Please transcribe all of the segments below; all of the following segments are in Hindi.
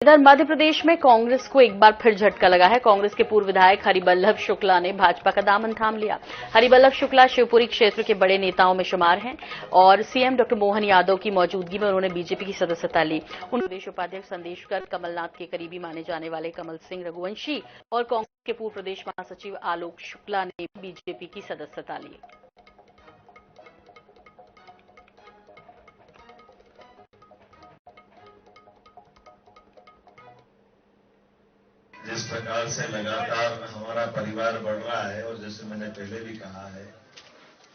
इधर मध्य प्रदेश में कांग्रेस को एक बार फिर झटका लगा है। कांग्रेस के पूर्व विधायक हरिवल्लभ शुक्ला ने भाजपा का दामन थाम लिया। हरिवल्लभ शुक्ला शिवपुरी क्षेत्र के बड़े नेताओं में शुमार हैं और सीएम डॉक्टर मोहन यादव की मौजूदगी में उन्होंने बीजेपी की सदस्यता ली। उन प्रदेश उपाध्यक्ष संदेशकर कमलनाथ के करीबी माने जाने वाले कमल सिंह रघुवंशी और कांग्रेस के पूर्व प्रदेश महासचिव आलोक शुक्ला ने बीजेपी की सदस्यता ली। जिस प्रकार से लगातार हमारा परिवार बढ़ रहा है और जैसे मैंने पहले भी कहा है,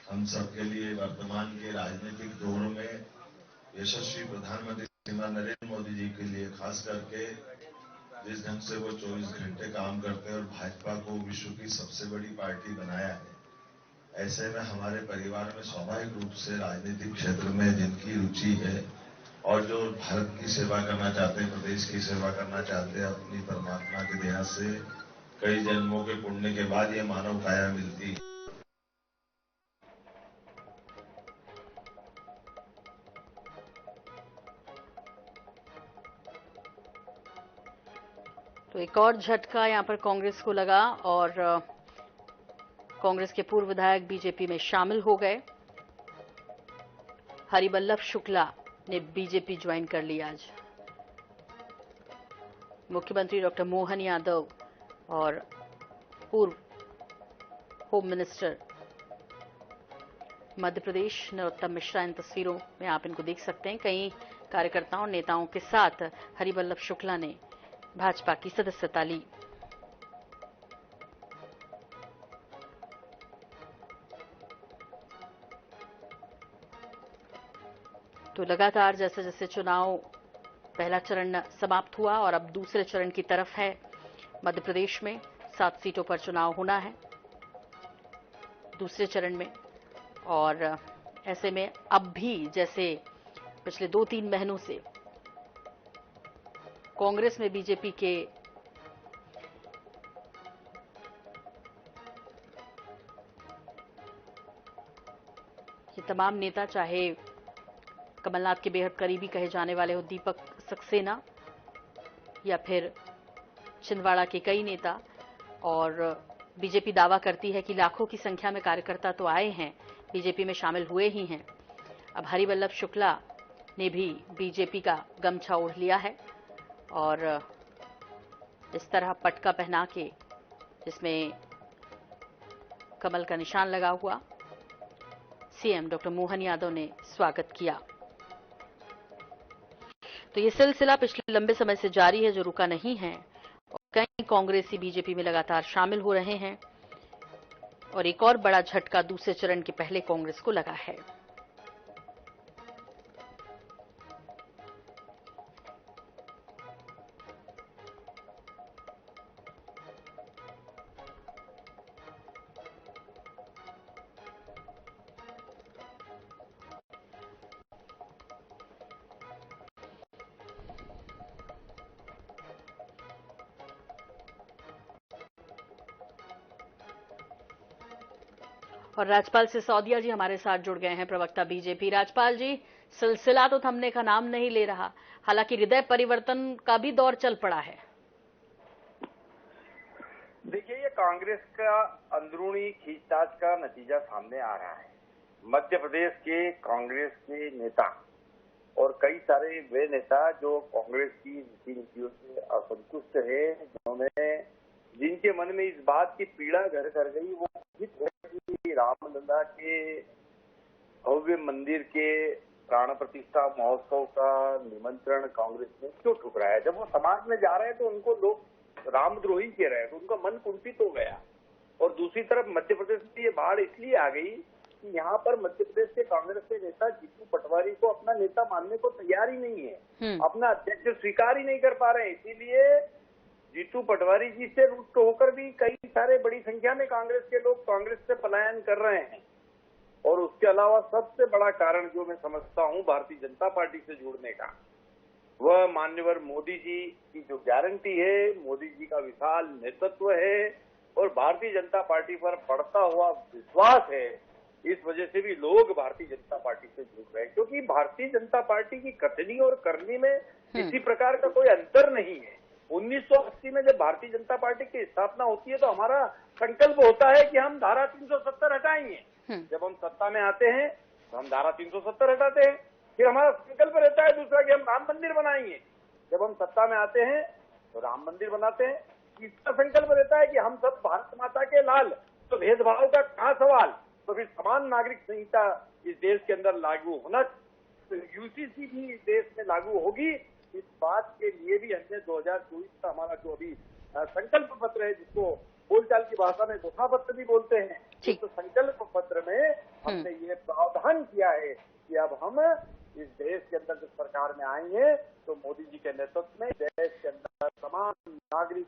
हम सबके लिए वर्तमान के राजनीतिक दौर में यशस्वी प्रधानमंत्री श्रीमान नरेंद्र मोदी जी के लिए खास करके जिस ढंग से वो 24 घंटे काम करते हैं और भाजपा को विश्व की सबसे बड़ी पार्टी बनाया है, ऐसे में हमारे परिवार में स्वाभाविक रूप से राजनीतिक क्षेत्र में जिनकी रुचि है और जो भारत की सेवा करना चाहते हैं, प्रदेश की सेवा करना चाहते हैं, अपनी परमात्मा की दया से कई जन्मों के पुण्य के बाद ये मानव काया मिलती है। तो एक और झटका यहां पर कांग्रेस को लगा और कांग्रेस के पूर्व विधायक बीजेपी में शामिल हो गए। हरिवल्लभ शुक्ला ने बीजेपी ज्वाइन कर लिया। आज मुख्यमंत्री डॉक्टर मोहन यादव और पूर्व होम मिनिस्टर मध्य प्रदेश नरोत्तम मिश्रा, इन तस्वीरों में आप इनको देख सकते हैं। कई कार्यकर्ताओं और नेताओं के साथ हरिवल्लभ शुक्ला ने भाजपा की सदस्यता ली। तो लगातार जैसे जैसे चुनाव पहला चरण समाप्त हुआ और अब दूसरे चरण की तरफ है। मध्य प्रदेश में 7 सीटों पर चुनाव होना है दूसरे चरण में, और ऐसे में अब भी जैसे पिछले 2-3 महीनों से कांग्रेस में बीजेपी के ये तमाम नेता, चाहे कमलनाथ के बेहद करीबी कहे जाने वाले हो दीपक सक्सेना या फिर छिंदवाड़ा के कई नेता, और बीजेपी दावा करती है कि लाखों की संख्या में कार्यकर्ता तो आए हैं, बीजेपी में शामिल हुए ही हैं। अब हरिवल्लभ शुक्ला ने भी बीजेपी का गमछा ओढ़ लिया है और इस तरह पटका पहना के, जिसमें कमल का निशान लगा हुआ, सीएम डॉक्टर मोहन यादव ने स्वागत किया। तो ये सिलसिला पिछले लंबे समय से जारी है, जो रुका नहीं है, और कई कांग्रेसी बीजेपी में लगातार शामिल हो रहे हैं और एक और बड़ा झटका दूसरे चरण के पहले कांग्रेस को लगा है। और राज्यपाल सिसोदिया जी हमारे साथ जुड़ गए हैं, प्रवक्ता बीजेपी। राज्यपाल जी, सिलसिला तो थमने का नाम नहीं ले रहा, हालांकि हृदय परिवर्तन का भी दौर चल पड़ा है। देखिए, ये कांग्रेस का अंदरूनी खींचतान का नतीजा सामने आ रहा है। मध्य प्रदेश के कांग्रेस के नेता और कई सारे वे नेता जो कांग्रेस की नीतियों से असंतुष्ट है, जिनके मन में इस बात की पीड़ा घर कर गई, वो रामलला के भव्य मंदिर के प्राण प्रतिष्ठा महोत्सव का निमंत्रण कांग्रेस ने क्यों ठुकराया। जब वो समाज में जा रहे हैं तो उनको लोग रामद्रोही कह रहे हैं, तो उनका मन कुंठित हो गया। और दूसरी तरफ मध्य प्रदेश में ये बाढ़ इसलिए आ गई कि यहाँ पर मध्य प्रदेश के कांग्रेस के नेता जीतू पटवारी को अपना नेता मानने को तैयार ही नहीं है, अपना अध्यक्ष स्वीकार ही नहीं कर पा रहे हैं। इसीलिए जीतू पटवारी जी से रुष्ट होकर भी कई सारे बड़ी संख्या में कांग्रेस के लोग कांग्रेस से पलायन कर रहे हैं। और उसके अलावा सबसे बड़ा कारण जो मैं समझता हूं भारतीय जनता पार्टी से जुड़ने का, वह माननीय मोदी जी की जो गारंटी है, मोदी जी का विशाल नेतृत्व है और भारतीय जनता पार्टी पर बढ़ता हुआ विश्वास है। इस वजह से भी लोग भारतीय जनता पार्टी से जुड़ रहे हैं, क्योंकि भारतीय जनता पार्टी की कथनी और करनी में किसी प्रकार का कोई अंतर नहीं है। 1980 में जब भारतीय जनता पार्टी की स्थापना होती है तो हमारा संकल्प होता है कि हम धारा 370 हटाएंगे। जब हम सत्ता में आते हैं तो हम धारा 370 हटाते हैं। फिर हमारा संकल्प रहता है दूसरा कि हम राम मंदिर बनाएंगे। जब हम सत्ता में आते हैं तो राम मंदिर बनाते हैं। तीसरा संकल्प रहता है कि हम सब भारत माता के लाल, तो भेदभाव का कहाँ सवाल। तो फिर समान नागरिक संहिता इस देश के अंदर लागू होना, तो यूसीसी भी इस देश में लागू होगी। इस बात के लिए भी हमने 2024 का हमारा जो अभी संकल्प पत्र है, जिसको बोलचाल की भाषा में घोषणा पत्र भी बोलते हैं, तो संकल्प पत्र में हमने ये प्रावधान किया है कि अब हम इस देश के अंदर जब सरकार में आएंगे तो मोदी जी के नेतृत्व में देश के अंदर समान नागरिक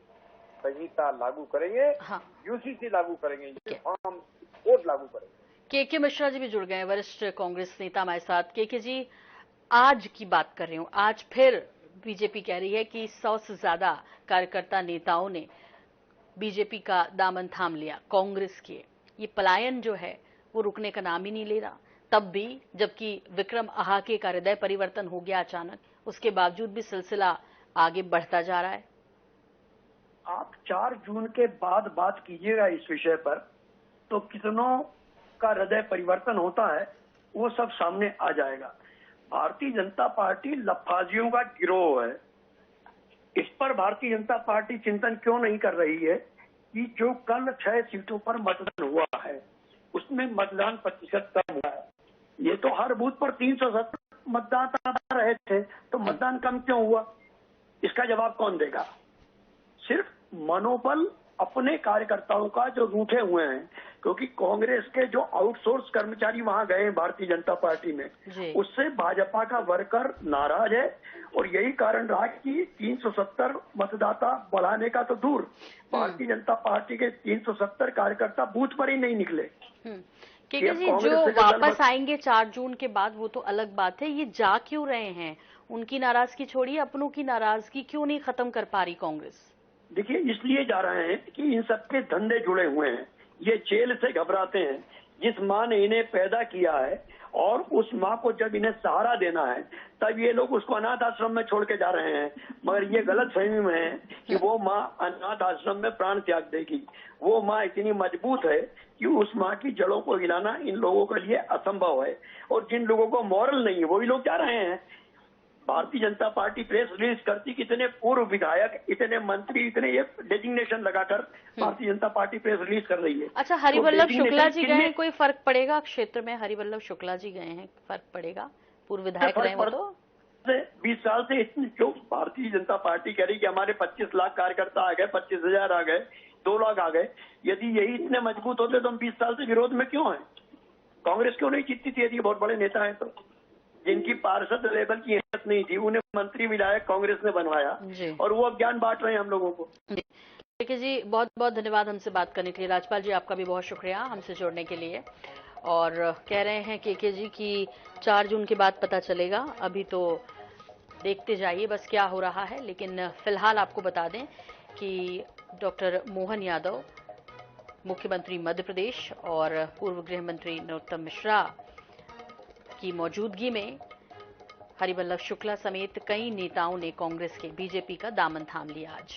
संहिता लागू करेंगे। यूसीसी लागू करेंगे, यूनिफॉर्म कोड लागू करेंगे। के मिश्रा जी भी जुड़ गए, वरिष्ठ कांग्रेस नेता हमारे साथ। के जी, आज की बात कर रही हूँ, आज फिर बीजेपी कह रही है कि 100 से ज्यादा कार्यकर्ता नेताओं ने बीजेपी का दामन थाम लिया कांग्रेस के। ये पलायन जो है वो रुकने का नाम ही नहीं ले रहा, तब भी जबकि विक्रम आहाके का हृदय परिवर्तन हो गया अचानक, उसके बावजूद भी सिलसिला आगे बढ़ता जा रहा है। आप 4 जून के बाद बात कीजिएगा इस विषय पर तो कितनों का हृदय परिवर्तन होता है वो सब सामने आ जाएगा। भारतीय जनता पार्टी लफाजियों का गिरोह है। इस पर भारतीय जनता पार्टी चिंतन क्यों नहीं कर रही है कि जो कल 6 सीटों पर मतदान हुआ है उसमें मतदान प्रतिशत कम हुआ है। ये तो हर बूथ पर 370 मतदाता रहे थे, तो मतदान कम क्यों हुआ? इसका जवाब कौन देगा? सिर्फ मनोबल अपने कार्यकर्ताओं का जो रूठे हुए हैं, क्योंकि कांग्रेस के जो आउटसोर्स कर्मचारी वहां गए हैं भारतीय जनता पार्टी में, उससे भाजपा का वर्कर नाराज है। और यही कारण रहा कि 370 मतदाता बढ़ाने का तो दूर, भारतीय जनता पार्टी के 370 कार्यकर्ता बूथ पर ही नहीं निकले। जी, जो वापस आएंगे 4 जून के बाद वो तो अलग बात है, ये जा क्यों रहे हैं? उनकी नाराजगी छोड़िए, अपनों की नाराजगी क्यों नहीं खत्म कर पा रही कांग्रेस? देखिए, इसलिए जा रहे हैं कि इन सबके धंधे जुड़े हुए हैं। ये जेल से घबराते हैं। जिस माँ ने इन्हें पैदा किया है और उस माँ को जब इन्हें सहारा देना है तब ये लोग उसको अनाथ आश्रम में छोड़ के जा रहे हैं। मगर ये गलत फहमी में है कि वो माँ अनाथ आश्रम में प्राण त्याग देगी। वो माँ इतनी मजबूत है कि उस माँ की जड़ों को हिलाना इन लोगों के लिए असंभव है। और जिन लोगों को मॉरल नहीं है वही लोग जा रहे हैं। Bharatiya Janata party press release करती कि इतने पूर्व विधायक, इतने मंत्री, इतने ये डेजिग्नेशन लगाकर Bharatiya Janata party press release कर रही है। अच्छा, हरिवल्लभ शुक्ला जी गए, कोई फर्क पड़ेगा क्षेत्र में? हरिवल्लभ शुक्ला जी गए हैं, फर्क पड़ेगा? पूर्व विधायक रहे हो तो 20 साल से जो भारतीय जनता पार्टी कह रही कि हमारे 25 लाख कार्यकर्ता आ गए, 25,000 आ गए, 2 लाख आ गए। यदि यही इतने मजबूत होते तो हम 20 साल से विरोध में क्यों हैं? कांग्रेस क्यों नहीं जीतती थी यदि बहुत बड़े नेता हैं तो? जिनकी पार्षद लेवल की हिम्मत नहीं थी उन्हें मंत्री विधायक कांग्रेस ने बनवाया और वो अब ज्ञान बांट रहे हैं हम लोगों को। जी, बहुत बहुत धन्यवाद हमसे बात करने के लिए। राजपाल जी, आपका भी बहुत शुक्रिया हमसे जोड़ने के लिए। और कह रहे हैं के जी की 4 जून के बाद पता चलेगा, अभी तो देखते जाइए बस क्या हो रहा है। लेकिन फिलहाल आपको बता दें कि डॉक्टर मोहन यादव, मुख्यमंत्री मध्य प्रदेश, और पूर्व गृह मंत्री नरोत्तम मिश्रा की मौजूदगी में हरिवल्लभ शुक्ला समेत कई नेताओं ने कांग्रेस के बीजेपी का दामन थाम लिया आज।